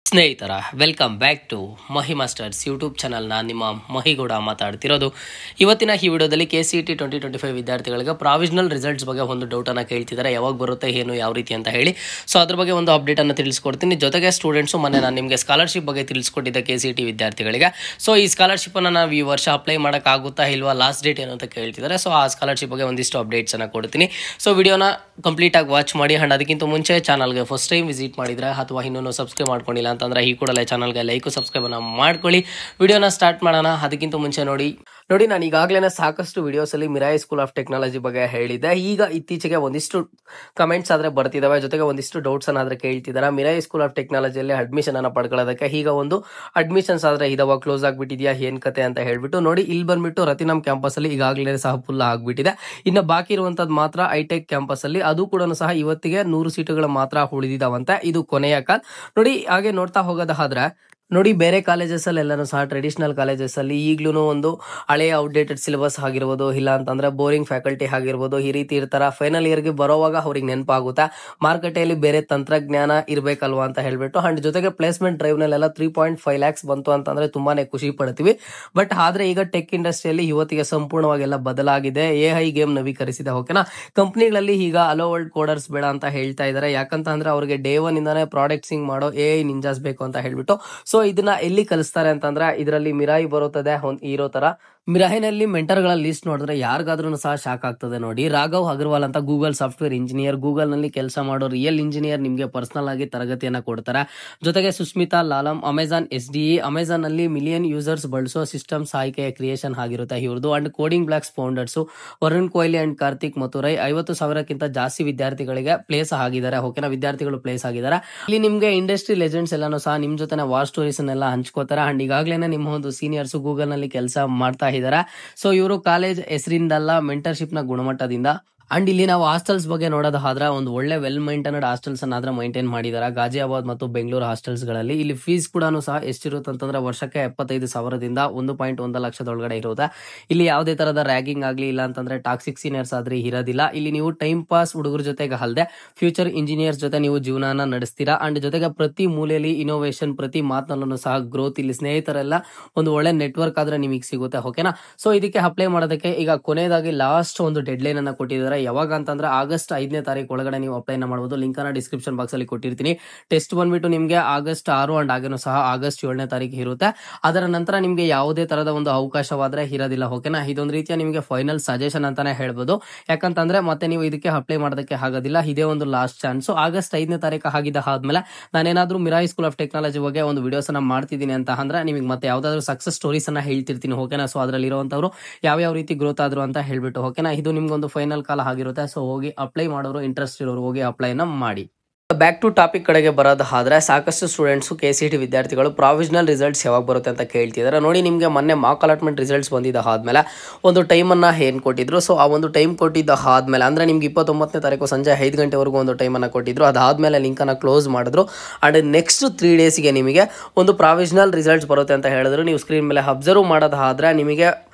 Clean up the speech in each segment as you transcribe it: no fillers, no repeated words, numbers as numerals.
ಸ್ನೇಹಿತರ welcome back to Mahi masters YouTube channel. ನಾನು ನಿಮ್ಮ ಮಹಿಗೌಡ ಮಾತಾಡ್ತಿರೋದು. ಇವತ್ತಿನ ಈ ವಿಡಿಯೋದಲ್ಲಿ KCET 2025 ವಿದ್ಯಾರ್ಥಿಗಳಿಗೆ ಪ್ರಾವಿಷನಲ್ ರಿಸಲ್ಟ್ಸ್ ಬಗ್ಗೆ ಒಂದು ಡೌಟನ್ನು ಕೇಳ್ತಿದ್ದಾರೆ. ಯಾವಾಗ ಬರುತ್ತೆ, ಏನು, ಯಾವ ರೀತಿ ಅಂತ ಹೇಳಿ. ಸೊ ಅದ್ರ ಬಗ್ಗೆ ಒಂದು ಅಪ್ಡೇಟನ್ನು ತಿಳಿಸ್ಕೊಡ್ತೀನಿ. ಜೊತೆಗೆ ಸ್ಟೂಡೆಂಟ್ಸು ಮೊನ್ನೆ ನಾನು ನಿಮಗೆ ಸ್ಕಾಲರ್ಶಿಪ್ ಬಗ್ಗೆ ತಿಳಿಸ್ಕೊಟ್ಟಿದ್ದೆ KCET ವಿದ್ಯಾರ್ಥಿಗಳಿಗೆ. ಸೊ ಈ ಸ್ಕಾಲರ್ಶಿಪ್ಪನ್ನು ನಾವು ಈ ವರ್ಷ ಅಪ್ಲೈ ಮಾಡೋಕ್ಕಾಗುತ್ತಾ ಇಲ್ವಾ, ಲಾಸ್ಟ್ ಡೇಟ್ ಏನು ಅಂತ ಕೇಳ್ತಿದ್ದಾರೆ. ಸೊ ಆ ಸ್ಕಾಲರ್ಶಿಪ್ ಬಗ್ಗೆ ಒಂದಿಷ್ಟು ಅಪ್ಡೇಟ್ಸನ್ನು ಕೊಡ್ತೀನಿ. ಸೊ ವಿಡಿಯೋನ ಕಂಪ್ಲೀಟಾಗಿ ವಾಚ್ ಮಾಡಿ. ಆ್ಯಂಡ್ ಅದಕ್ಕಿಂತ ಮುಂಚೆ ಚಾನಲ್ಗೆ ಫಸ್ಟ್ ಟೈಮ್ ವಿಸಿಟ್ ಮಾಡಿದರೆ ಅಥವಾ ಇನ್ನೂ ಸಬ್ಸ್ಕ್ರೈಬ್ ಮಾಡ್ಕೊಂಡಿಲ್ಲ ಅಂತಂದರೆ ಈ ಕೂಡಲೇ ಚಾನಲ್ಗೆ ಲೈಕು ಸಬ್ಸ್ಕ್ರೈಬನ್ನು ಮಾಡ್ಕೊಳ್ಳಿ. ವಿಡಿಯೋನ ಸ್ಟಾರ್ಟ್ ಮಾಡೋಣ. ಅದಕ್ಕಿಂತ ಮುಂಚೆ ನೋಡಿ ನಾನು ಈಗಾಗಲೇ ಸಾಕಷ್ಟು ವಿಡಿಯೋಸಲ್ಲಿ ಮಿರಾಯಿ ಸ್ಕೂಲ್ ಆಫ್ ಟೆಕ್ನಾಲಜಿ ಬಗ್ಗೆ ಹೇಳಿದ್ದೆ. ಈಗ ಇತ್ತೀಚೆಗೆ ಒಂದಿಷ್ಟು ಕಮೆಂಟ್ಸ್ ಆದರೆ ಬರ್ತಿದ್ದಾವೆ, ಜೊತೆಗೆ ಒಂದಿಷ್ಟು ಡೌಟ್ಸ್ ಆದರೆ ಕೇಳ್ತಿದ್ದಾರೆ. ಮಿರಾಯಿ ಸ್ಕೂಲ್ ಆಫ್ ಟೆಕ್ನಾಲಜಿಯಲ್ಲಿ ಅಡ್ಮಿಷನ್ ಅನ್ನು ಪಡ್ಕೊಳ್ಳೋದಕ್ಕೆ ಈಗ ಒಂದು ಅಡ್ಮಿಷನ್ಸ್ ಆದರೆ ಇದಾವ, ಕ್ಲೋಸ್ ಆಗಿಬಿಟ್ಟಿದೆಯಾ, ಏನ್ ಕತೆ ಅಂತ ಹೇಳ್ಬಿಟ್ಟು ನೋಡಿ. ಇಲ್ಲಿ ಬಂದ್ಬಿಟ್ಟು ರತಿನಮ್ ಕ್ಯಾಂಪಸ್ ಅಲ್ಲಿ ಈಗಾಗಲೇ ಸಹ ಫುಲ್ ಆಗ್ಬಿಟ್ಟಿದೆ. ಇನ್ನು ಬಾಕಿ ಇರುವಂತದ್ದು ಮಾತ್ರ ಐಟೆಕ್ ಕ್ಯಾಂಪಸ್ ಅಲ್ಲಿ, ಅದು ಕೂಡ ಸಹ ಇವತ್ತಿಗೆ 100 ಸೀಟುಗಳು ಮಾತ್ರ ಉಳಿದಿದಾವಂತೆ. ಇದು ಕೊನೆಯ ಕಾಲ್ ನೋಡಿ. ಹಾಗೆ ನೋಡ್ತಾ ಹೋಗೋದಾದ್ರೆ ನೋಡಿ, ಬೇರೆ ಕಾಲೇಜಸ್ ಅಲ್ಲಿ ಎಲ್ಲಾನು ಸಹ ಟ್ರೆಡಿಷನಲ್ ಕಾಲೇಜಸ್ ಅಲ್ಲಿ ಈಗ್ಲೂ ಒಂದು ಹಳೆಯ ಔಟ್ಡೇಟೆಡ್ ಸಿಲೆಬಸ್ ಆಗಿರ್ಬೋದು, ಇಲ್ಲ ಅಂತಂದ್ರೆ ಬೋರಿಂಗ್ ಫ್ಯಾಕಲ್ಟಿ ಆಗಿರ್ಬೋದು, ಈ ರೀತಿ ಇರ್ತಾರ. ಫೈನಲ್ ಇಯರ್ಗೆ ಬರೋವಾಗ ಅವ್ರಿಗೆ ನೆನಪಾಗುತ್ತಾ ಮಾರುಕಟ್ಟೆಯಲ್ಲಿ ಬೇರೆ ತಂತ್ರಜ್ಞಾನ ಇರಬೇಕಲ್ವಾ ಅಂತ ಹೇಳ್ಬಿಟ್ಟು. ಅಂಡ್ ಜೊತೆಗೆ ಪ್ಲೇಸ್ಮೆಂಟ್ ಡ್ರೈವ್ ನಲ್ಲೆಲ್ಲ 3.5 lakhs ಬಂತು ಅಂತಂದ್ರೆ ತುಂಬಾನೇ ಖುಷಿ ಪಡ್ತೀವಿ. ಬಟ್ ಆದ್ರೆ ಈಗ ಟೆಕ್ ಇಂಡಸ್ಟ್ರಿಯಲ್ಲಿ ಇವತ್ತಿಗೆ ಸಂಪೂರ್ಣವಾಗಿ ಎಲ್ಲ ಬದಲಾಗಿದೆ. AI ಗೇಮ್ ನವೀಕರಿಸಿದೆ. ಓಕೆನಾ, ಕಂಪ್ನಿಗಳಲ್ಲಿ ಈಗ ಅಲೋ ವರ್ಲ್ಡ್ ಕೋಡರ್ಸ್ ಬೇಡ ಅಂತ ಹೇಳ್ತಾ ಇದ್ದಾರೆ. ಯಾಕಂತ ಅಂದ್ರೆ ಅವ್ರಿಗೆ ಡೇ 1 ಇಂದಾನೆ ಪ್ರಾಡಕ್ಟ್ಸಿಂಗ್ ಮಾಡೋ AI ನಿಂಜಾಸ್ ಬೇಕು ಅಂತ ಹೇಳ್ಬಿಟ್ಟು. ಸೊ ಇದನ್ನ ಎಲ್ಲಿ ಕಲಿಸ್ತಾರೆ ಅಂತಂದ್ರೆ ಇದರಲ್ಲಿ ಮಿರಾಯಿ ಬರುತ್ತದೆ ಇರೋ ತರ. ಮಿರಾಯಿನಲ್ಲಿ ಮೆಂಟರ್ಗಳ ಲಿಸ್ಟ್ ನೋಡಿದ್ರೆ ಯಾರಿಗಾದ್ರೂ ಸಹ ಶಾಕ್ ಆಗ್ತದೆ. ನೋಡಿ, ರಾಘವ್ ಅಗರ್ವಾಲ್ ಅಂತ ಗೂಗಲ್ ಸಾಫ್ಟ್ವೇರ್ ಇಂಜಿನಿಯರ್, ಗೂಗಲ್ ನಲ್ಲಿ ಕೆಲಸ ಮಾಡೋ ರಿಯಲ್ ಇಂಜಿನಿಯರ್, ನಿಮ್ಗೆ ಪರ್ಸನಲ್ ಆಗಿ ತರಗತಿಯನ್ನ ಕೊಡ್ತಾರೆ. ಜೊತೆಗೆ Susmitha Lalam, Amazon SDE, Amazon ನಲ್ಲಿ ಮಿಲಿಯನ್ ಯೂಸರ್ಸ್ ಬಳಸೋ ಸಿಸ್ಟಮ್ಸ್ ಆಯ್ಕೆಯ ಕ್ರಿಯೇಷನ್ ಆಗಿರುತ್ತೆ ಇವ್ರದ್ದು. And coding blocks founders Varun Kohli and Karthik Mathurai 50,000ಕ್ಕಿಂತ ಜಾಸ್ತಿ ವಿದ್ಯಾರ್ಥಿಗಳಿಗೆ ಪ್ಲೇಸ್ ಆಗಿದ್ದಾರೆ. ಓಕೆನಾ, ವಿದ್ಯಾರ್ಥಿಗಳು ಪ್ಲೇಸ್ ಆಗಿದ್ದಾರೆ. ಇಲ್ಲಿ ನಿಮ್ಗೆ ಇಂಡಸ್ಟ್ರಿ ಲೆಜೆಂಡ್ಸ್ ಎಲ್ಲಾನು ಸಹ ನಿಮ್ ಜೊತೆ ವಾರ್ ಸ್ಟೋರೀಸ್ ಎಲ್ಲ ಹಂಚ್ಕೋತಾರೆ. ಅಂಡ್ ಈಗಾಗಲೇ ನಿಮ್ಮ ಒಂದು ಸೀನಿಯರ್ಸ್ ಗೂಗಲ್ ನಲ್ಲಿ ಕೆಲಸ ಮಾಡ್ತಾ ಇದ್ದಾರೆ. ಸೊ ಇವರು ಕಾಲೇಜ್ ಹೆಸರಿಂದಲ್ಲ, ಮೆಂಟರ್ಶಿಪ್ ನ ಗುಣಮಟ್ಟದಿಂದ. ಅಂಡ್ ಇಲ್ಲಿ ನಾವು ಹಾಸ್ಟೆಲ್ಸ್ ಬಗ್ಗೆ ನೋಡೋದಾದ್ರೆ ಒಂದು ಒಳ್ಳೆ ವೆಲ್ ಮೈಂಟೈನ್ಡ್ ಹಾಸ್ಟೆಲ್ಸ್ ಅನ್ನ ಮೈಂಟೈನ್ ಮಾಡಿದ್ದಾರೆ ಗಾಜಿಯಾಬಾದ್ ಮತ್ತು ಬೆಂಗಳೂರು ಹಾಸ್ಟೆಲ್ಸ್ ಗಳಲ್ಲಿ. ಇಲ್ಲಿ ಫೀಸ್ ಕೂಡ ಸಹ ಎಷ್ಟಿರುತ್ತೆ ಅಂತಂದ್ರೆ ವರ್ಷಕ್ಕೆ 75,000ದಿಂದ 1.1 ಲಕ್ಷದೊಳಗಡೆ ಇರುತ್ತೆ. ಇಲ್ಲಿ ಯಾವುದೇ ತರದ ರ್ಯಾಗಿಂಗ್ ಆಗ್ಲಿ, ಇಲ್ಲ ಅಂತಂದ್ರೆ ಟಾಕ್ಸಿಕ್ ಸೀನಿಯರ್ಸ್ ಆದ್ರೆ ಇರೋದಿಲ್ಲ. ಇಲ್ಲಿ ನೀವು ಟೈಮ್ ಪಾಸ್ ಹುಡುಗರ ಜೊತೆಗೆ ಅಲ್ಲದೆ ಫ್ಯೂಚರ್ ಇಂಜಿನಿಯರ್ಸ್ ಜೊತೆ ನೀವು ಜೀವನನ ನಡೆಸ್ತೀರಾ. ಅಂಡ್ ಜೊತೆಗೆ ಪ್ರತಿ ಮೂಲೆಯಲ್ಲಿ ಇನೋವೇಷನ್, ಪ್ರತಿ ಮಾತನಲ್ಲೂ ಸಹ ಗ್ರೋತ್. ಇಲ್ಲಿ ಸ್ನೇಹಿತರೆಲ್ಲ ಒಂದು ಒಳ್ಳೆ ನೆಟ್ವರ್ಕ್ ಆದ್ರೆ ನಿಮಗೆ ಸಿಗುತ್ತೆ. ಓಕೆನಾ, ಸೊ ಇದಕ್ಕೆ ಅಪ್ಲೈ ಮಾಡೋದಕ್ಕೆ ಈಗ ಕೊನೆಯದಾಗಿ ಲಾಸ್ಟ್ ಒಂದು ಡೆಡ್ ಲೈನ್ ಅನ್ನ ಕೊಟ್ಟಿದ್ದಾರೆ. ಯಾವಾಗ ಅಂತಂದ್ರೆ ಆಗಸ್ಟ್ 5ನೇ ತಾರೀಕು ಒಳಗಡೆ ನೀವು ಅಪ್ಲೈ ಮಾಡಬಹುದು. ಲಿಂಕ್ ಅನ್ನ ಡಿಸ್ಕ್ರಿಪ್ಷನ್ ಬಾಕ್ಸ್ ಅಲ್ಲಿ ಕೊಟ್ಟಿರ್ತೀನಿ. ಟೆಸ್ಟ್ ಬಂದ್ಬಿಟ್ಟು ನಿಮ್ಗೆ ಆಗಸ್ಟ್ 6 ಅಂಡ್ ಹಾಗೇನು ಸಹ ಆಗಸ್ಟ್ 7ನೇ ತಾರೀಕು ಇರುತ್ತೆ. ಅದರ ನಂತರ ನಿಮ್ಗೆ ಯಾವುದೇ ತರದ ಒಂದು ಅವಕಾಶವಾದ್ರೆ ಇರೋದಿಲ್ಲ. ಓಕೆನಾ, ಇದೊಂದು ರೀತಿಯ ನಿಮಗೆ ಫೈನಲ್ ಸಜೆಷನ್ ಅಂತಾನೆ ಹೇಳ್ಬೋದು. ಯಾಕಂತಂದ್ರೆ ಮತ್ತೆ ನೀವು ಇದಕ್ಕೆ ಅಪ್ಲೈ ಮಾಡೋದಕ್ಕೆ ಆಗೋದಿಲ್ಲ. ಇದೇ ಒಂದು ಲಾಸ್ಟ್ ಚಾನ್ಸ್. ಆಗಸ್ಟ್ 5ನೇ ತಾರೀಕು ಆಗಿದ್ದ ಆದ್ಮೇಲೆ ನಾನೇನಾದ್ರೂ ಮಿರಾಯಿ ಸ್ಕೂಲ್ ಆಫ್ ಟೆಕ್ನಾಲಜಿ ಬಗ್ಗೆ ಒಂದು ವಿಡಿಯೋಸ್ ಅನ್ನ ಮಾಡ್ತಿದ್ದೀನಿ ಅಂತ ಅಂದ್ರೆ ನಿಮಗೆ ಮತ್ತೆ ಯಾವ್ದಾದ್ರು ಸಕ್ಸಸ್ ಸ್ಟೋರೀಸ್ ಅನ್ನ ಹೇಳ್ತಿರ್ತೀನಿ. ಓಕೆನಾ, ಸೊ ಅದ್ರಲ್ಲಿ ಇರುವಂತವ್ರು ಯಾವ ರೀತಿ ಗ್ರೋತ್ ಆದ್ರು ಅಂತ ಹೇಳ್ಬಿಟ್ಟು. ಓಕೆನಾ, ಇದು ನಿಮ್ಗೊಂದು ಫೈನಲ್ ಕಾಲ್ ಆಗಿರುತ್ತೆ. ಸೊ ಹೋಗಿ ಅಪ್ಲೈ ಮಾಡೋರು, ಇಂಟ್ರೆಸ್ಟ್ ಇರೋರು ಹೋಗಿ ಅಪ್ಲೈನ ಮಾಡಿ. ಬ್ಯಾಕ್ ಟು ಟಾಪಿಕ್ ಕಡೆಗೆ ಬರೋದಾದ್ರೆ ಸಾಕಷ್ಟು ಸ್ಟೂಡೆಂಟ್ಸ್ KCET ವಿದ್ಯಾರ್ಥಿಗಳು ಪ್ರಾವಿಷನಲ್ ರಿಸಲ್ಟ್ಸ್ ಯಾವಾಗ ಬರುತ್ತೆ ಅಂತ ಕೇಳ್ತಿದ್ದಾರೆ. ನೋಡಿ, ನಿಮಗೆ ಮೊನ್ನೆ ಮಾರ್ಕ್ ಅಲಾಟ್ಮೆಂಟ್ ರಿಸಲ್ಟ್ಸ್ ಬಂದಿದ್ದ ಆದ್ಮೇಲೆ ಒಂದು ಟೈಮನ್ನು ಏನು ಕೊಟ್ಟಿದ್ರು. ಸೊ ಆ ಒಂದು ಟೈಮ್ ಕೊಟ್ಟಿದ್ದ ಆದ್ಮೇಲೆ ಅಂದ್ರೆ ನಿಮ್ಗೆ 29ನೇ ತಾರೀಕು ಸಂಜೆ 5 ಗಂಟೆವರೆಗೂ ಒಂದು ಟೈಮನ್ನು ಕೊಟ್ಟಿದ್ರು. ಅದಾದ್ಮೇಲೆ ಲಿಂಕನ್ನು ಕ್ಲೋಸ್ ಮಾಡಿದ್ರು. ಅಂಡ್ ನೆಕ್ಸ್ಟ್ 3 ಡೇಸ್ಗೆ ನಿಮಗೆ ಒಂದು ಪ್ರಾವಿಷನಲ್ ರಿಸಲ್ಟ್ಸ್ ಬರುತ್ತೆ ಅಂತ ಹೇಳಿದ್ರು. ನೀವು ಸ್ಕ್ರೀನ್ ಮೇಲೆ ಅಬ್ಸರ್ವ್ ಮಾಡೋದಾದ್ರೆ ನಿಮಗೆ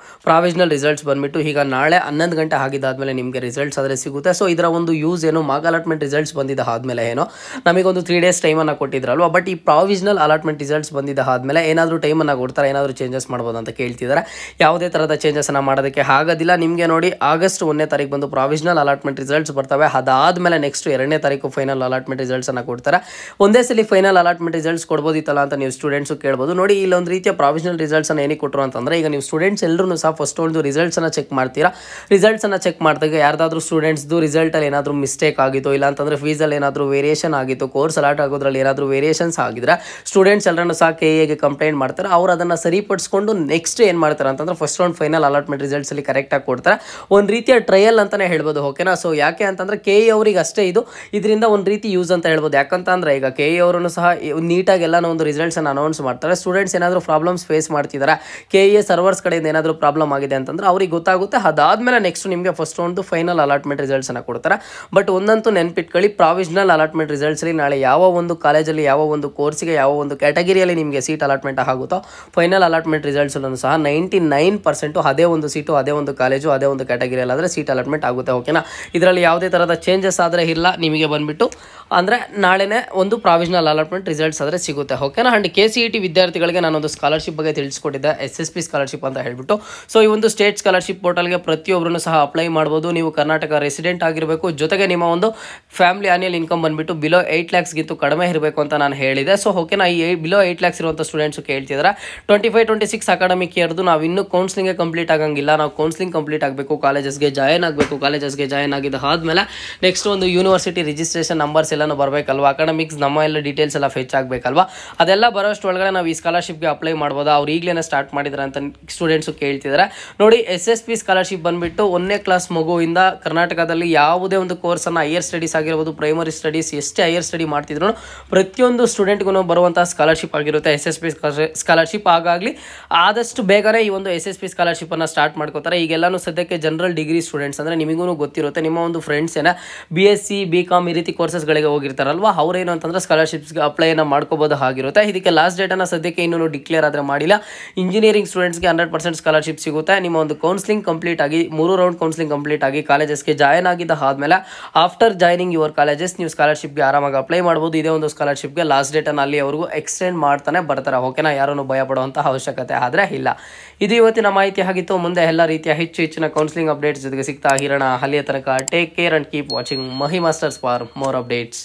ಪ್ರಾವಿಷನಲ್ ರಿಸಲ್ಟ್ಸ್ ಬಂದ್ಬಿಟ್ಟು ಈಗ ನಾಳೆ 11 ಗಂಟೆ ಆಗಿದ್ದಾದ್ಮೇಲೆ ನಿಮಗೆ ರಿಸಲ್ಟ್ಸ್ ಆದರೆ ಸಿಗುತ್ತೆ. ಸೊ ಇದರ ಒಂದು ಯೂಸ್ ಏನು, ಮಾರ್ಕ್ ಅಲಾಟ್ಮೆಂಟ್ ರಿಸಲ್ಟ್ಸ್ ಬಂದಿದ್ದ ಆದ್ಮೇಲೆ ಏನೋ ನಮಗೊಂದು 3 ಡೇಸ್ ಟೈಮನ್ನು ಕೊಟ್ಟಿದ್ರಲ್ವ. ಬಟ್ ಈ ಪ್ರಾವಿಷನಲ್ ಅಲಾಟ್ಮೆಂಟ್ ರಿಸಲ್ಟ್ಸ್ ಬಂದಿದ್ದ ಆದ್ಮೇಲೆ ಏನಾದರೂ ಟೈಮನ್ನು ಕೊಡ್ತಾರೆ, ಏನಾದರೂ ಚೇಂಜಸ್ ಮಾಡ್ಬೋದು ಅಂತ ಕೇಳ್ತಿದ್ದಾರೆ. ಯಾವುದೇ ಥರದ ಚೇಂಜಸ್ ಅನ್ನು ಮಾಡೋದಕ್ಕೆ ಆಗೋದಿಲ್ಲ. ನಿಮಗೆ ನೋಡಿ, ಆಗಸ್ಟ್ 1ನೇ ತಾರೀಕು ಬಂದು ಪ್ರಾವಿಷನಲ್ ಅಲಾಟ್ಮೆಂಟ್ ರಿಸಲ್ಟ್ಸ್ ಬರ್ತವೆ. ಅದಾದ್ಮೇಲೆ ನೆಕ್ಸ್ಟ್ 2ನೇ ತಾರೀಕು ಫೈನಲ್ ಅಲಾಟ್ಮೆಂಟ್ ರಿಸಲ್ಟ್ಸ್ ಅನ್ನು ಕೊಡ್ತಾರೆ. ಒಂದೇ ಸಲ ಫೈನಲ್ ಅಲಾಟ್ಮೆಂಟ್ ರಿಸಲ್ಟ್ಸ್ ಕೊಡ್ಬೋದಿತ್ತಲ್ಲ ಅಂತ ನೀವು ಸ್ಟೂಡೆಂಟ್ಸ್ ಕೇಳ್ಬೋದು. ನೋಡಿ, ಇಲ್ಲೊಂದು ರೀತಿಯ ಪ್ರಾವಿಷನಲ್ ರಿಸಲ್ಟ್ಸ್ ಅನ್ನು ಏನಕ್ಕೆ ಕೊಟ್ಟರು ಅಂತಂದ್ರೆ ಈಗ ನೀವು ಸ್ಟೂಡೆಂಟ್ಸ್ ಎಲ್ಲರೂ ಸಹ ಫಸ್ಟ್ ಒಂದು ರಿಸಲ್ಟ್ಸ್ ಅನ್ನ ಚೆಕ್ ಮಾಡ್ತೀರಾ. ರಿಸಲ್ಟ್ಸ್ ಅನ್ನ ಚೆಕ್ ಮಾಡಿದಾಗ ಯಾರ್ದಾದ್ರೂ ಸ್ಟೂಡೆಂಟ್ಸ್ದು ರಿಸಲ್ಟ್ ಅಲ್ಲಿ ಏನಾದರೂ ಮಿಸ್ಟೇಕ್ ಆಗಿತ್ತು, ಇಲ್ಲ ಅಂತಂದ್ರೆ ಫೀಸಲ್ಲಿ ಏನಾದರೂ ವೇರಿಯೇಷನ್ ಆಗಿತ್ತು, ಕೋರ್ಸ್ ಅಲಾಟ್ ಆಗೋದ್ರಲ್ಲಿ ಏನಾದರೂ ವೇರಿಯೇಷನ್ಸ್ ಆಗಿದ್ರೆ ಸ್ಟೂಡೆಂಟ್ಸ್ ಎಲ್ಲರನ್ನು ಸಹ KEAಗೆ ಕಂಪ್ಲೇಂಟ್ ಮಾಡ್ತಾರೆ. ಅವ್ರು ಅದನ್ನ ಸರಿಪಡಿಸ್ಕೊಂಡು ನೆಕ್ಸ್ಟ್ ಏನ್ ಮಾಡ್ತಾರೆ ಅಂತಂದ್ರೆ first round final allotment results ಅಲ್ಲಿ ಕರೆಕ್ಟ್ ಆಗಿ ಕೊಡ್ತಾರೆ. ಒಂದು ರೀತಿಯ ಟ್ರಯಲ್ ಅಂತಾನೆ ಹೇಳ್ಬೋದು. ಓಕೆನಾ, ಸೊ ಯಾಕೆ ಅಂತಂದ್ರೆ KE ಅವರಿಗೆ ಅಷ್ಟೇ ಇದರಿಂದ ಒಂದು ರೀತಿ ಯೂಸ್ ಅಂತ ಹೇಳ್ಬೋದು. ಯಾಕಂತಂದ್ರೆ ಈಗ KE ಅವರನ್ನು ಸಹ ನೀಟಾಗಿ ಎಲ್ಲಾನು ಒಂದು ರಿಸಲ್ಟ್ಸ್ ಅನ್ನು ಅನೌನ್ಸ್ ಮಾಡ್ತಾರೆ. ಸ್ಟೂಡೆಂಟ್ಸ್ ಏನಾದರೂ ಪ್ರಾಬ್ಲಮ್ಸ್ ಫೇಸ್ ಮಾಡ್ತಿದ್ದಾರೆ, KE ಸರ್ವರ್ಸ್ ಕಡೆಯಿಂದ ಏನಾದರೂ ಪ್ರಾಬ್ಲಮ್ ಪ್ರಾಬ್ಲಮ್ ಆಗಿದೆ ಅಂತಂದ್ರೆ ಅವ್ರಿಗೆ ಗೊತ್ತಾಗುತ್ತೆ. ಅದಾದಮೇಲೆ ನೆಕ್ಸ್ಟ್ ನಿಮಗೆ ಫಸ್ಟ್ ಒಂದು ಫೈನಲ್ ಅಲಾಟ್ಮೆಂಟ್ ರಿಸಲ್ಟ್ಸನ್ನು ಕೊಡ್ತಾರೆ. ಬಟ್ ಒಂದಂತೂ ನೆನ್ಪಿಟ್ಕೊಳ್ಳಿ, ಪ್ರಾವಿಷನಲ್ ಅಲಾಟ್ಮೆಂಟ್ ರಿಸಲ್ಟ್ಸಲ್ಲಿ ನಾಳೆ ಯಾವ ಒಂದು ಕಾಲೇಜಲ್ಲಿ ಯಾವ ಒಂದು ಕೋರ್ಸಿಗೆ ಯಾವ ಒಂದು ಕ್ಯಾಟಗಿರಿಯಲ್ಲಿ ನಿಮಗೆ ಸೀಟ್ ಅಲಾಟ್ಮೆಂಟ್ ಆಗುತ್ತೋ ಫೈನಲ್ ಅಲಾಟ್ಮೆಂಟ್ ರಿಸಲ್ಟ್ಸಲ್ಲೂ ಸಹ 99% ಅದೇ ಒಂದು ಸೀಟು, ಅದೇ ಒಂದು ಕಾಲೇಜು, ಅದೇ ಒಂದು ಕ್ಯಾಟಗಿರಿಯಲ್ಲಾದರೆ ಸೀಟ್ ಅಲಾಟ್ಮೆಂಟ್ ಆಗುತ್ತೆ. ಓಕೆನಾ, ಇದರಲ್ಲಿ ಯಾವುದೇ ಥರದ ಚೇಂಜಸ್ ಆದರೆ ಇಲ್ಲ, ನಿಮಗೆ ಬಂದುಬಿಟ್ಟು ಅಂದರೆ ನಾಳೆನೇ ಒಂದು ಪ್ರಾವಿಷನಲ್ ಅಲಾಟ್ಮೆಂಟ್ ರಿಸಲ್ಟ್ಸ್ ಆದರೆ ಸಿಗುತ್ತೆ. ಓಕೆನಾ. ಆ್ಯಂಡ್ KCET ವಿದ್ಯಾರ್ಥಿಗಳಿಗೆ ನಾನೊಂದು ಸ್ಕಾಲರ್ಶಿಪ್ ಬಗ್ಗೆ ತಿಳಿಸ್ಕೊಟ್ಟಿದ್ದೆ, SSP ಸ್ಕಾಲರ್ಶಿಪ್ ಅಂತ ಹೇಳ್ಬಿಟ್ಟು. ಸೊ ಈ ಒಂದು ಸ್ಟೇಟ್ ಸ್ಕಾಲರ್ಶಿಪ್ ಪೋರ್ಟಲ್ಗೆ ಪ್ರತಿಯೊಬ್ಬರೂ ಸಹ ಅಪ್ಲೈ ಮಾಡ್ಬೋದು. ನೀವು ಕರ್ನಾಟಕ ರೆಸಿಡೆಂಟ್ ಆಗಿರಬೇಕು, ಜೊತೆಗೆ ನಿಮ್ಮ ಒಂದು ಫ್ಯಾಮಿಲಿ ಆನ್ಯಲ್ ಇನ್ಕಮ್ ಬಂದುಬಿಟ್ಟು ಬಿಲೋ 8 lakhsಗಿಂತ ಕಡಿಮೆ ಇರಬೇಕು ಅಂತ ನಾನು ಹೇಳಿದೆ. ಸೊ ಓಕೆನಾ, ಈ ಬಿಲೋ 8 lakhs ಇರುವಂಥ ಸ್ಟೂಡೆಂಟ್ಸು ಕೇಳ್ತಿದ್ದಾರೆ 25-26 ಅಕಾಡೆಮಿಕ್ ಇಯರ್ದು ನಾವು ಇನ್ನೂ ಕೌನ್ಸ್ಲಿಂಗ್ಗೆ ಕಂಪ್ಲೀಟ್ ಆಗಂಗಿಲ್ಲ, ನಾವು ಕೌನ್ಸ್ಲಿಂಗ್ ಕಂಪ್ಲೀಟ್ ಆಗಬೇಕು, ಕಾಲೇಜಸ್ಗೆ ಜಾಯ್ನ್ ಆಗಬೇಕು. ಕಾಲೇಜಸ್ಗೆ ಜಾಯ್ನ್ ಆಗಿದ್ದು ಆದಮೇಲೆ ನೆಕ್ಸ್ಟ್ ಒಂದು ಯೂನಿವರ್ಸಿಟಿ ರಿಜಿಸ್ಟ್ರೇಷನ್ ನಂಬರ್ಸ್ ಎಲ್ಲನೂ ಬರಬೇಕಲ್ವಾ, ಅಕಾಡೆಮಿಕ್ಸ್ ನಮ್ಮ ಎಲ್ಲ ಡೀಟೇಲ್ಸ್ ಎಲ್ಲ ಫೆಚ್ ಆಗಬೇಕಲ್ವಾ, ಅದೆಲ್ಲ ಬರೋಷ್ಟು ಒಳಗಡೆ ನಾವು ಈ ಸ್ಕಾಲರ್ಶಿಪ್ಗೆ ಅಪ್ಲೈ ಮಾಡ್ಬೋದಾ, ಅವ್ರು ಈಗಲೇ ಸ್ಟಾರ್ಟ್ ಮಾಡಿದ್ದಾರೆ ಅಂತ ಸ್ಟೂಡೆಂಟ್ಸು ಕೇಳ್ತಿದ್ದಾರೆ. ನೋಡಿ, SSP ಸ್ಕಾಲರ್ಶಿಪ್ ಬಂದುಬಿಟ್ಟು 1ನೇ ಕ್ಲಾಸ್ ಮಗುವಿಂದ ಕರ್ನಾಟಕದಲ್ಲಿ ಯಾವುದೇ ಒಂದು ಕೋರ್ಸನ್ನು ಹೈಯರ್ ಸ್ಟಡೀಸ್ ಆಗಿರ್ಬೋದು, ಪ್ರೈಮರಿ ಸ್ಟಡೀಸ್, ಎಷ್ಟೇ ಹೈಯರ್ ಸ್ಟಡಿ ಮಾಡ್ತಿದ್ರು ಪ್ರತಿಯೊಂದು ಸ್ಟೂಡೆಂಟ್ಗೂ ಬರುವಂಥ ಸ್ಕಾಲರ್ಶಿಪ್ ಆಗಿರುತ್ತೆ SSP ಸ್ಕಾಲರ್ಶಿಪ್. ಹಾಗಾಗಿ ಆದಷ್ಟು ಬೇಗನೆ ಈ ಒಂದು SSP ಸ್ಕಾಲರ್ಶಿಪ್ಪನ್ನು ಸ್ಟಾರ್ಟ್ ಮಾಡ್ಕೋತಾರೆ. ಈಗೆಲ್ಲನೂ ಸದ್ಯಕ್ಕೆ ಜನರಲ್ ಡಿಗ್ರಿ ಸ್ಟೂಡೆಂಟ್ಸ್ ಅಂದರೆ ನಿಮಗೂ ಗೊತ್ತಿರುತ್ತೆ, ನಿಮ್ಮ ಒಂದು ಫ್ರೆಂಡ್ಸ್ ಏನ BSc BCom ಈ ರೀತಿ ಕೋರ್ಸಸ್ಗಳಿಗೆ ಹೋಗಿರ್ತಾರಲ್ವ, ಅವ್ರೇನು ಅಂತಂದರೆ ಸ್ಕಾಲರ್ಶಿಪ್ಸ್ಗೆ ಅಪ್ಲೈನ ಮಾಡ್ಕೋಬೋದು ಆಗಿರುತ್ತೆ. ಇದಕ್ಕೆ ಲಾಸ್ಟ್ ಡೇಟನ್ನು ಸದ್ಯಕ್ಕೆ ಇನ್ನೂ ಡಿಕ್ಲೇರ್ ಆದರೆ ಮಾಡಿಲ್ಲ. ಇಂಜಿನಿಯರಿಂಗ್ ಸ್ಟೂಡೆಂಟ್ಸ್ಗೆ 100% ಸ್ಕಾಲರ್ಶಿಪ್ ಸಿಗುತ್ತೆ. ನಿಮ್ಮ ಒಂದು ಕೌನ್ಸ್ಲಿಂಗ್ ಕಂಪ್ಲೀಟ್ ಆಗಿ 3 ರೌಂಡ್ ಕೌನ್ಸ್ಲಿಂಗ್ ಕಂಪ್ಲೀಟ್ ಆಗಿ ಕಾಲೇಜಸ್ಗೆ ಜಾಯ್ನ್ ಆಗಿದ್ದ ಆದಮೇಲೆ ಆಫ್ಟರ್ ಜಾಯ್ನಿಂಗ್ ಯುವರ್ ಕಾಲೇಜಸ್ ನೀವು ಸ್ಕಾಲರ್ಶಿಪ್ಗೆ ಆರಾಮಾಗಿ ಅಪ್ಲೈ ಮಾಡ್ಬೋದು. ಇದೇ ಒಂದು ಸ್ಕಾಲರ್ಶಿಪ್ಗೆ ಲಾಸ್ಟ್ ಡೇಟನ್ನು ಅಲ್ಲಿ ಅವ್ರಿಗೂ ಎಕ್ಸ್ಟೆಂಡ್ ಮಾಡ್ತಾನೆ ಬರ್ತಾರೆ. ಓಕೆನಾ, ಯಾರನ್ನು ಭಯ ಪಡುವಂಥ ಅವಶ್ಯಕತೆ ಆದರೆ ಇಲ್ಲ. ಇದು ಇವತ್ತಿನ ಮಾಹಿತಿ ಆಗಿತ್ತು. ಮುಂದೆ ಎಲ್ಲ ರೀತಿಯ ಹೆಚ್ಚಿನ ಕೌನ್ಸಿಲಿಂಗ್ ಅಪ್ಡೇಟ್ಸ್ ಜೊತೆಗೆ ಸಿಗ್ತಾ ಇರೋಣ. ಅಲ್ಲಿಯ ತನಕ take care and keep watching Mahi masters for more updates.